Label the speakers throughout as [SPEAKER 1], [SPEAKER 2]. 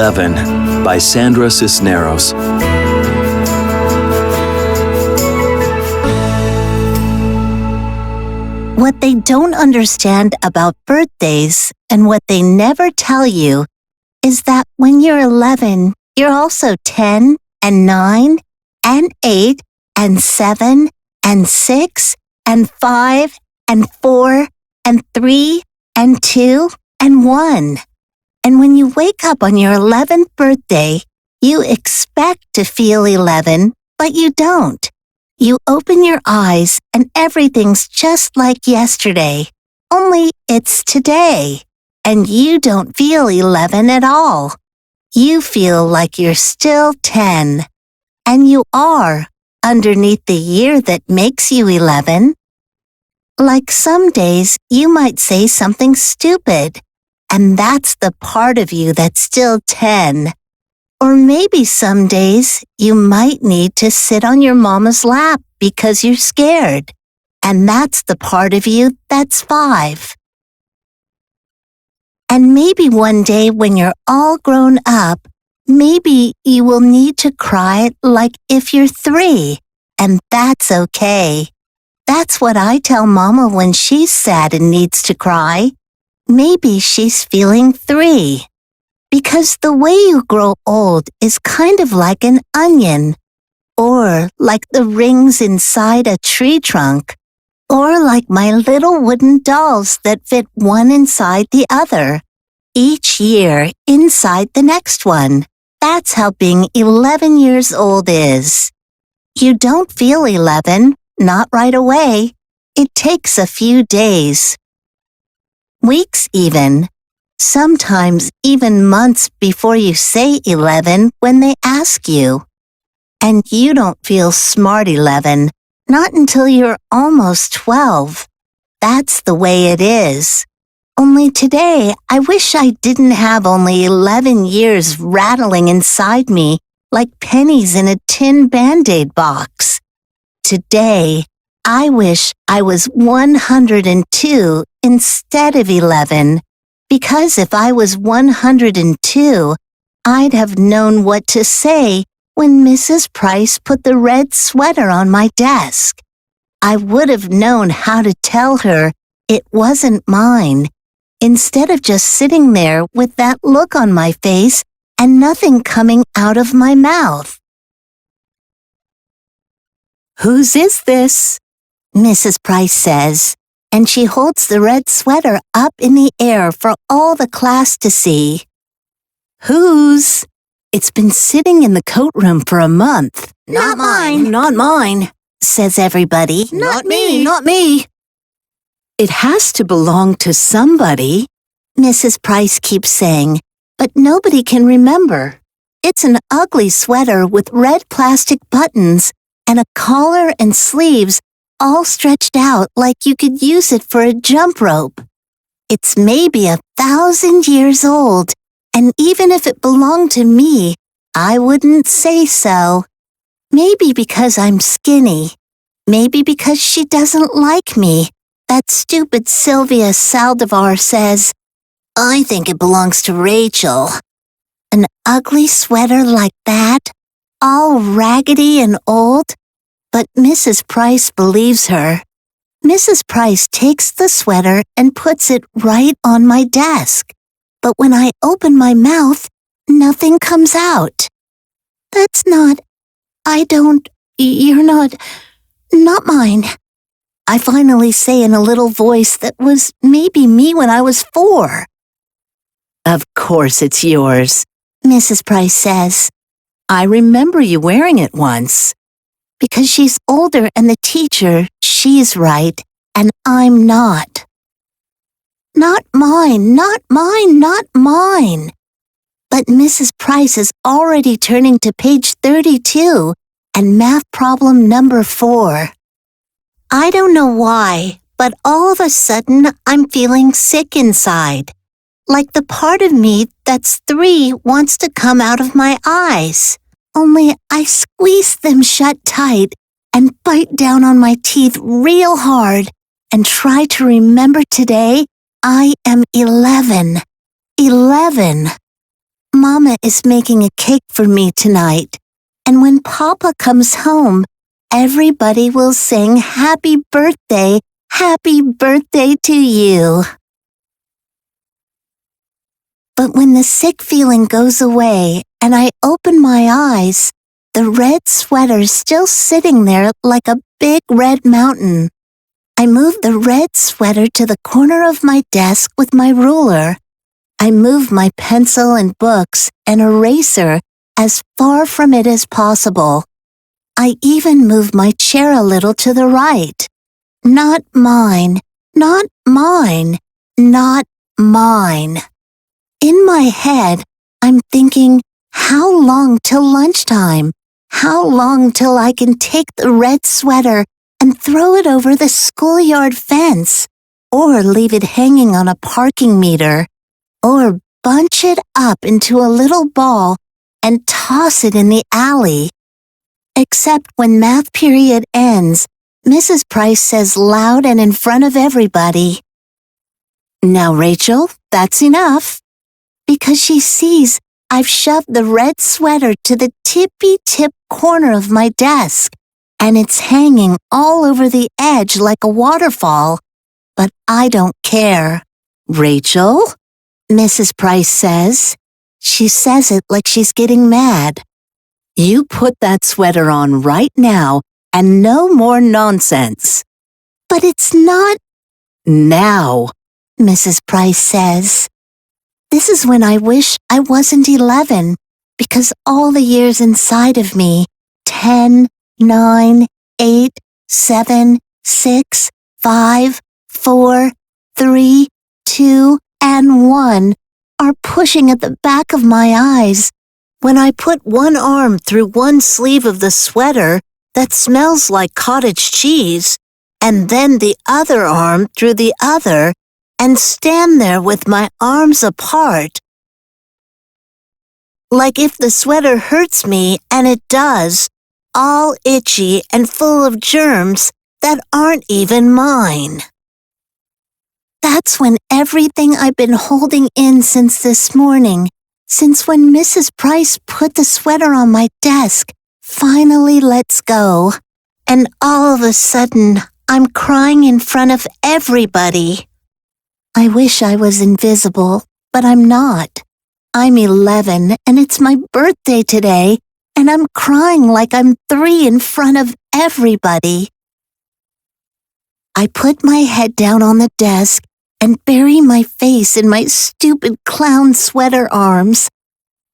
[SPEAKER 1] 11 by Sandra Cisneros.
[SPEAKER 2] What they don't understand about birthdays and what they never tell you is that when you're 11, you're also 10 and 9 and 8 and 7 and 6 and 5 and 4 and 3 and 2 and 1. And when you wake up on your 11th birthday, you expect to feel 11, but you don't. You open your eyes and everything's just like yesterday, only it's today, and you don't feel 11 at all. You feel like you're still 10, and you are underneath the year that makes you 11. Like some days, you might say something stupid, and that's the part of you that's still 10. Or maybe some days you might need to sit on your mama's lap because you're scared, and that's the part of you that's 5. And maybe one day when you're all grown up, maybe you will need to cry like if you're 3, and that's okay. That's what I tell Mama when she's sad and needs to cry. Maybe she's feeling 3. Because the way you grow old is kind of like an onion, or like the rings inside a tree trunk, or like my little wooden dolls that fit one inside the other, each year inside the next one. That's how being 11 years old is. You don't feel 11, not right away. It takes a few days. Weeks even. Sometimes even months before you say 11 when they ask you. And you don't feel smart 11, not until you're almost 12. That's the way it is. Only today, I wish I didn't have only 11 years rattling inside me like pennies in a tin Band-Aid box. Today, I wish I was 102 instead of 11. Because if I was 102, I'd have known what to say when Mrs. Price put the red sweater on my desk. I would have known how to tell her it wasn't mine, instead of just sitting there with that look on my face and nothing coming out of my mouth. "Whose is this?" Mrs. Price says, and she holds the red sweater up in the air for all the class to see. "Whose? It's been sitting in the coat room for a month."
[SPEAKER 3] "Not mine."
[SPEAKER 2] "Not mine," says everybody.
[SPEAKER 3] "Not me."
[SPEAKER 2] "Not me." "It has to belong to somebody," Mrs. Price keeps saying, but nobody can remember. It's an ugly sweater with red plastic buttons and a collar and sleeves all stretched out like you could use it for a jump rope. It's maybe 1,000 years old, and even if it belonged to me, I wouldn't say so. Maybe because I'm skinny. Maybe because she doesn't like me. That stupid Sylvia Saldivar says, "I think it belongs to Rachel." An ugly sweater like that, all raggedy and old? But Mrs. Price believes her. Mrs. Price takes the sweater and puts it right on my desk. But when I open my mouth, nothing comes out. You're not mine. I finally say in a little voice that was maybe me when I was 4. "Of course it's yours," Mrs. Price says. "I remember you wearing it once." Because she's older and the teacher, she's right, and I'm not. "Not mine, not mine, not mine." But Mrs. Price is already turning to page 32 and math problem number 4. I don't know why, but all of a sudden I'm feeling sick inside. Like the part of me that's 3 wants to come out of my eyes. Only I squeeze them shut tight and bite down on my teeth real hard and try to remember today I am 11. 11. Mama is making a cake for me tonight, and when Papa comes home, everybody will sing happy birthday to you. But when the sick feeling goes away and I open my eyes, the red sweater's still sitting there like a big red mountain. I move the red sweater to the corner of my desk with my ruler. I move my pencil and books and eraser as far from it as possible. I even move my chair a little to the right. Not mine, not mine, not mine. In my head, I'm thinking, how long till lunchtime? How long till I can take the red sweater and throw it over the schoolyard fence, or leave it hanging on a parking meter, or bunch it up into a little ball and toss it in the alley? Except when math period ends, Mrs. Price says loud and in front of everybody, "Now, Rachel, that's enough," because she sees I've shoved the red sweater to the tippy-tip corner of my desk, and it's hanging all over the edge like a waterfall. But I don't care. "Rachel?" Mrs. Price says. She says it like she's getting mad. "You put that sweater on right now, and no more nonsense." "But it's not—" "Now," Mrs. Price says. This is when I wish I wasn't 11, because all the years inside of me, 10, 9, 8, 7, 6, 5, 4, 3, 2, and 1, are pushing at the back of my eyes. When I put one arm through one sleeve of the sweater that smells like cottage cheese, and then the other arm through the other, and stand there with my arms apart, like if the sweater hurts me, and it does, all itchy and full of germs that aren't even mine. That's when everything I've been holding in since this morning, since when Mrs. Price put the sweater on my desk, finally lets go, and all of a sudden I'm crying in front of everybody. I wish I was invisible, but I'm not. I'm 11, and it's my birthday today, and I'm crying like I'm 3 in front of everybody. I put my head down on the desk and bury my face in my stupid clown sweater arms.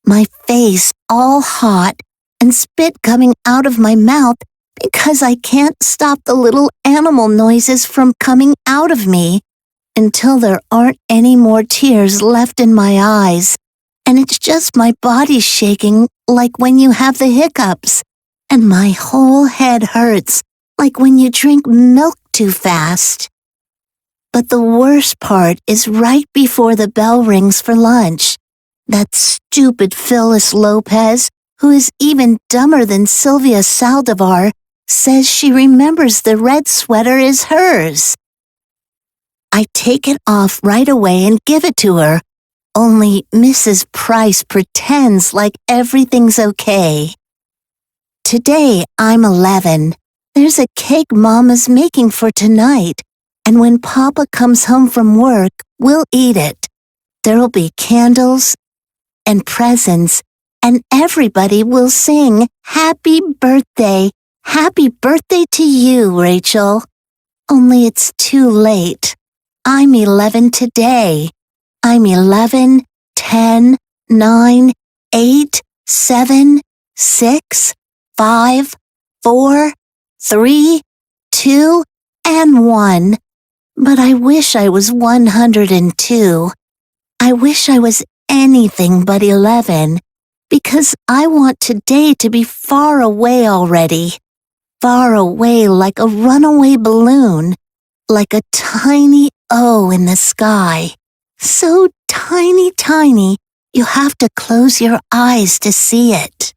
[SPEAKER 2] My face all hot and spit coming out of my mouth because I can't stop the little animal noises from coming out of me, until there aren't any more tears left in my eyes, and it's just my body shaking like when you have the hiccups, and my whole head hurts like when you drink milk too fast. But the worst part is right before the bell rings for lunch. That stupid Phyllis Lopez, who is even dumber than Sylvia Saldivar, says she remembers the red sweater is hers. I take it off right away and give it to her, only Mrs. Price pretends like everything's okay. Today I'm 11. There's a cake Mama's making for tonight, and when Papa comes home from work, we'll eat it. There'll be candles and presents, and everybody will sing happy birthday to you, Rachel. Only it's too late. I'm 11 today. I'm 11, 10, 9, 8, 7, 6, 5, 4, 3, 2, and 1. But I wish I was 102. I wish I was anything but 11, because I want today to be far away already. Far away like a runaway balloon, like a tiny O in the sky. So tiny, you have to close your eyes to see it.